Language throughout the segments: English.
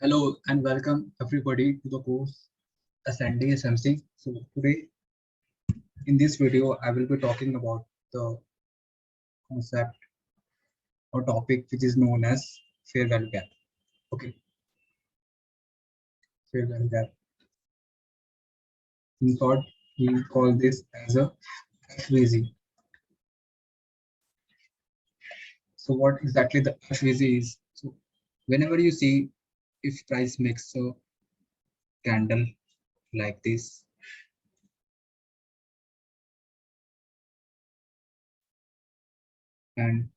Hello and welcome everybody to the course Ascending SMC. So today in this video I will be talking about the concept or topic which is known as fair value gap. Okay, fair value gap. In short, we call this as a FVZ. So what exactly the FVZ is? So whenever you see if price makes a candle like this and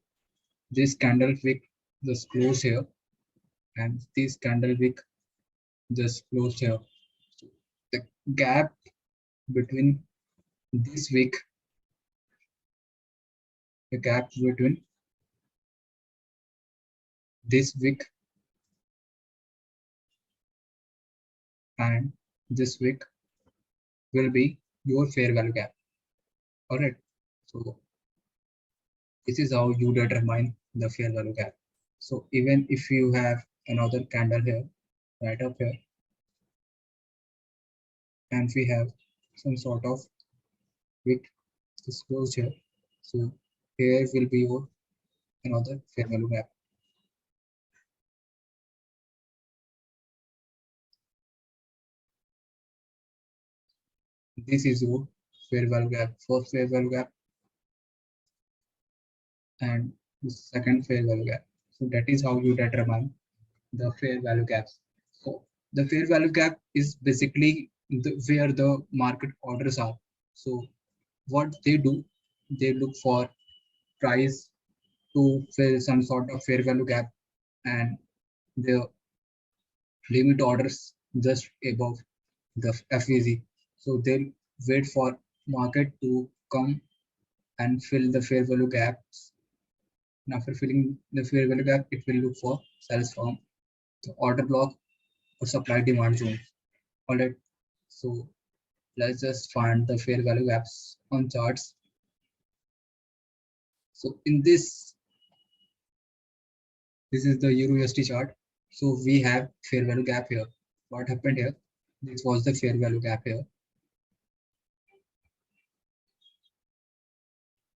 this candle wick just close here and this candle wick just closed here. So the gap between this wick, the gap between this wick and this wick will be your fair value gap. Alright. So this is how you determine the fair value gap. So even if you have another candle here, right up here, and we have some sort of wick just closed here. So here will be your another fair value gap. This is your fair value gap, first fair value gap, and the second fair value gap. So that is how you determine the fair value gaps. So the fair value gap is basically where the market orders are. So what they do, they look for price to fill some sort of fair value gap, and the limit orders just above the FEZ. So they'll wait for market to come and fill the fair value gaps. And after filling the fair value gap, it will look for sales from the order block or supply demand zone. All right. So let's just find the fair value gaps on charts. So in this is the Euro USD chart. So we have fair value gap here. What happened here? This was the fair value gap here.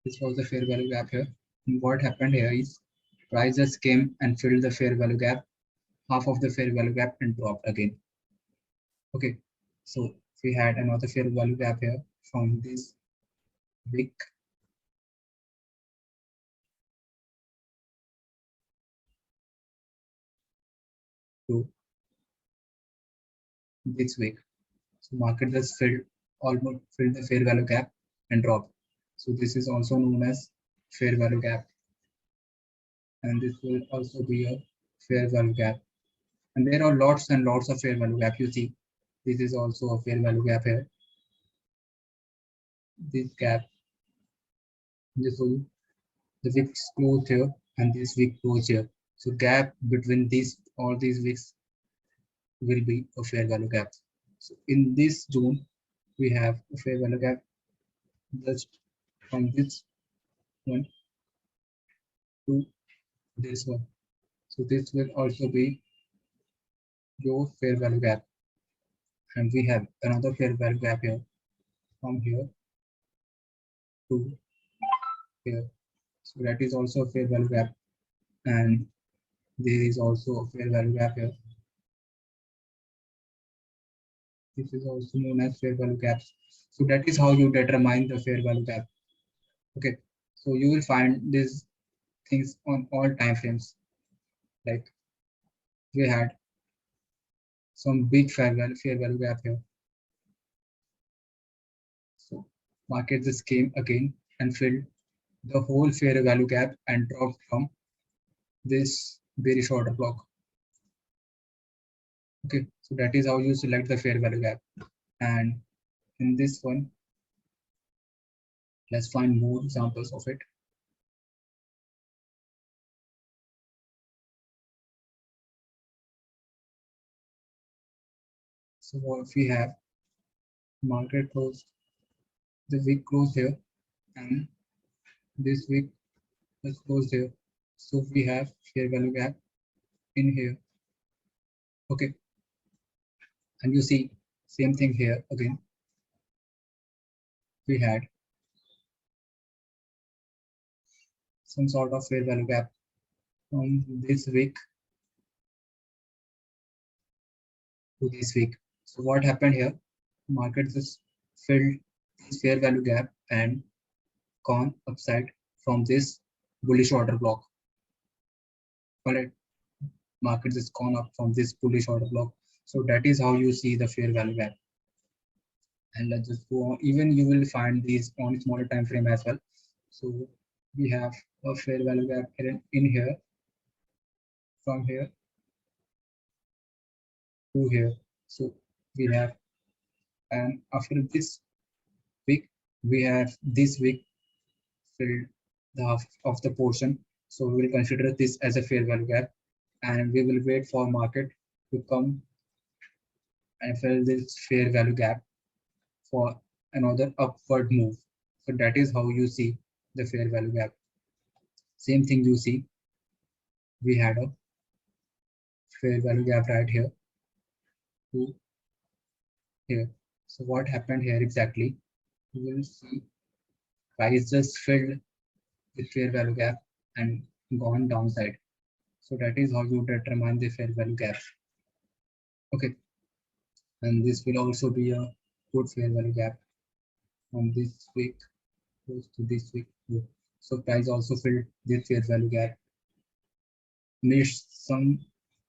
This was the fair value gap here. And what happened here is prices came and filled the fair value gap, half of the fair value gap, and dropped again. Okay. So we had another fair value gap here from this wick to this wick. So market just almost filled the fair value gap and dropped. So this is also known as fair value gap, and this will also be a fair value gap. And there are lots and lots of fair value gap. You see, this is also a fair value gap here. This gap, this will the wicks closed here and this wick closed here. So gap between these all these wicks will be a fair value gap. So in this zone, we have a fair value gap just from this one to this one. So this will also be your fair value gap. And we have another fair value gap here from here to here. So that is also a fair value gap. And there is also a fair value gap here. This is also known as fair value gaps. So that is how you determine the fair value gap. Okay. So you will find these things on all time frames. Like we had some big fair value gap here. So market just came again and filled the whole fair value gap and dropped from this bearish order block. Okay, so that is how you select the fair value gap. And in this one, let's find more examples of it. So what we have, market closed, the wick closed here, and this wick is closed here. So we have fair value gap in here. Okay, and you see same thing here again. We had some sort of fair value gap from this week to this week. So what happened here? Market just filled this fair value gap and gone upside from this bullish order block. Alright, market just gone up from this bullish order block. So that is how you see the fair value gap. And let's just go on. Even you will find these on smaller time frame as well. So we have a fair value gap in here, from here to here. So we have, and after this week, we have this week filled the half of the portion. So we will consider this as a fair value gap, and we will wait for market to come and fill this fair value gap for another upward move. So that is how you see the fair value gap. Same thing you see, we had a fair value gap right here to here. So what happened here exactly? You will see price just filled with fair value gap and gone downside. So that is how you determine the fair value gap. Okay, and this will also be a good fair value gap from this week close to this week. So price also filled this fair value gap, missed some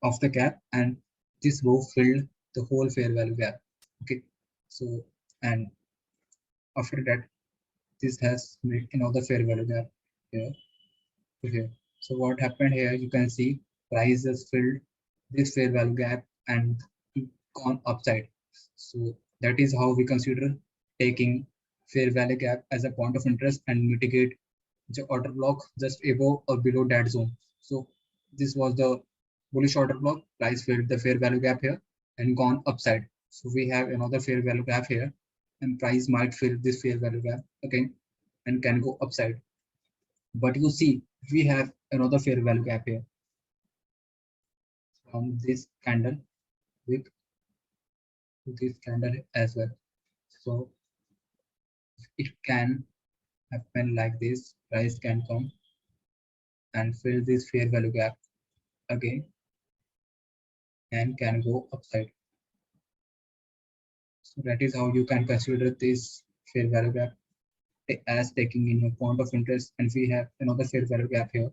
of the gap, and this row filled the whole fair value gap. Okay, so and after that, this has made another fair value gap here to here. So what happened here? You can see price has filled this fair value gap and gone upside. So that is how we consider taking fair value gap as a point of interest and mitigate the order block just above or below that zone. So this was the bullish order block. Price filled the fair value gap here and gone upside. So we have another fair value gap here, and price might fill this fair value gap again and can go upside. But you see, we have another fair value gap here from this candle with this candle as well. So it can happen like this. Price can come and fill this fair value gap again and can go upside. So that is how you can consider this fair value gap as taking in your point of interest. And we have another fair value gap here.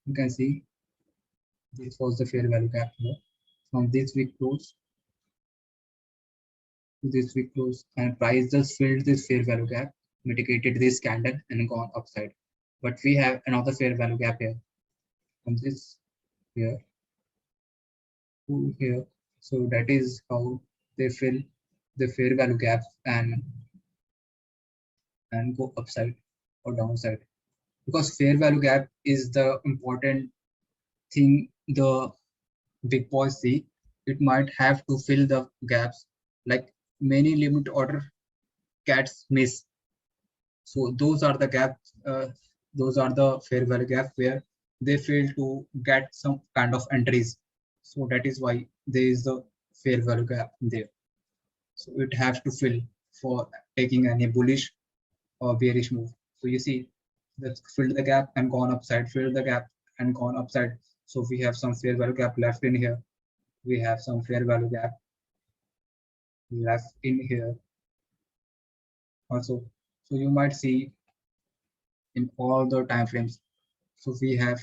You can see this was the fair value gap here from this week close to this week close, and price just filled this fair value gap, mitigated this candle and gone upside. But we have another fair value gap here from this here to here. So that is how they fill the fair value gaps and go upside or downside. Because fair value gap is the important thing the big boys see. It might have to fill the gaps like many limit order cats miss. So those are the gaps, those are the fair value gap where they fail to get some kind of entries. So that is why there is the fair value gap there. So it has to fill for taking any bullish or bearish move. So you see that's filled the gap and gone upside, filled the gap and gone upside. So we have some fair value gap left in here. We have some fair value gap left in here also. So you might see in all the time frames. So we have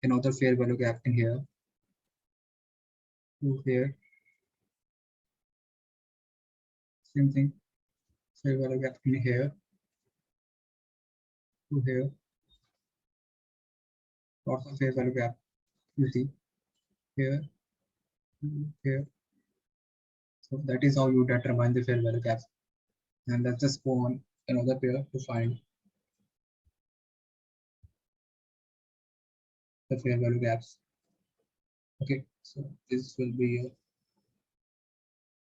another fair value gap in here to here. Same thing, fair value gap in here to here. Lots of fair value gap. You see here to here. So that is how you determine the fair value gaps. And let's just go on another pair to find the fair value gaps. Okay, so this will be a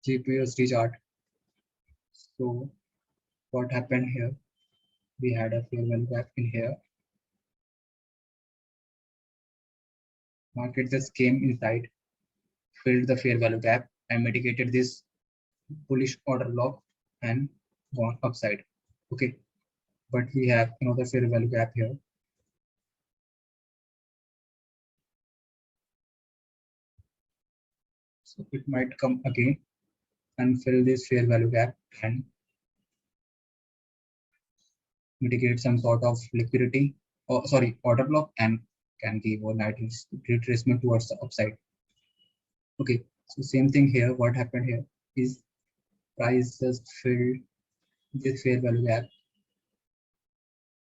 GPSD chart. So what happened here? We had a fair value gap in here Market just came inside, filled the fair value gap, and mitigated this bullish order block and gone upside. Okay, but we have another fair value gap here. So it might come again and fill this fair value gap and mitigate some sort of liquidity, or sorry, order block, and can give overnight retracement towards the upside. Okay, so same thing here. What happened here is price just filled this fair value gap.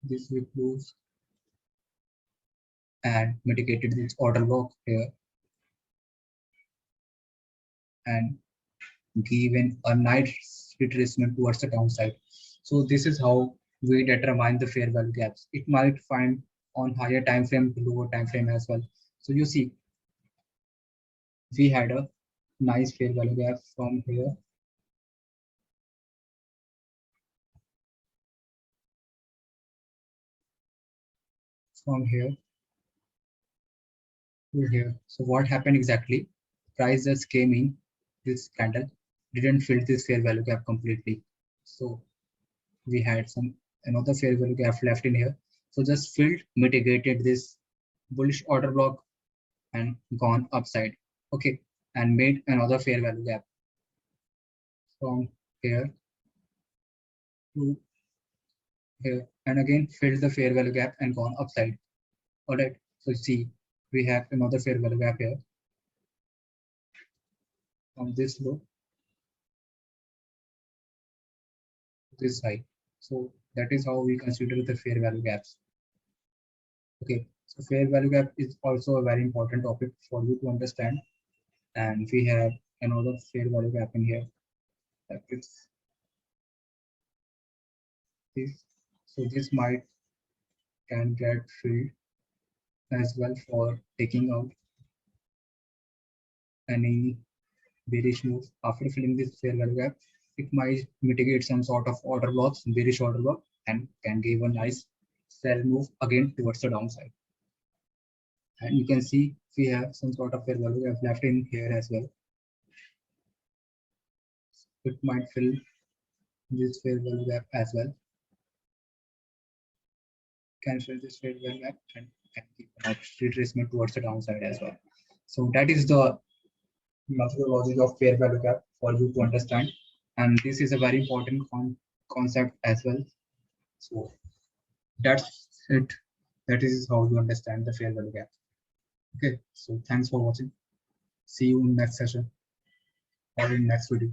This will close and mitigated this order block here and given a nice retracement towards the downside. So this is how we determine the fair value gaps. It might find on higher time frame, lower time frame as well. So you see, we had a nice fair value gap from here to here. So what happened exactly? Price just came in, this candle didn't fill this fair value gap completely. So we had some another fair value gap left in here. So just filled, mitigated this bullish order block and gone upside. Okay, and made another fair value gap from here to here, and again filled the fair value gap and gone upside. All right, so see, we have another fair value gap here from this low to this high. So that is how we consider the fair value gaps. Okay, so fair value gap is also a very important topic for you to understand. And we have another fair value gap in here. That is this. So this might can get filled as well for taking out any bearish move after filling this fair value gap. It might mitigate some sort of order blocks, bearish order block, and can give a nice sell move again towards the downside. And you can see we have some sort of fair value gap left in here as well. It might fill this fair value gap as well. Can fill this fair value gap and can keep an retracement towards the downside as well. So that is the methodology of fair value gap for you to understand. And this is a very important concept as well. So that's it. That is how you understand the fair value gap. Okay, so thanks for watching. See you in next session or in next video.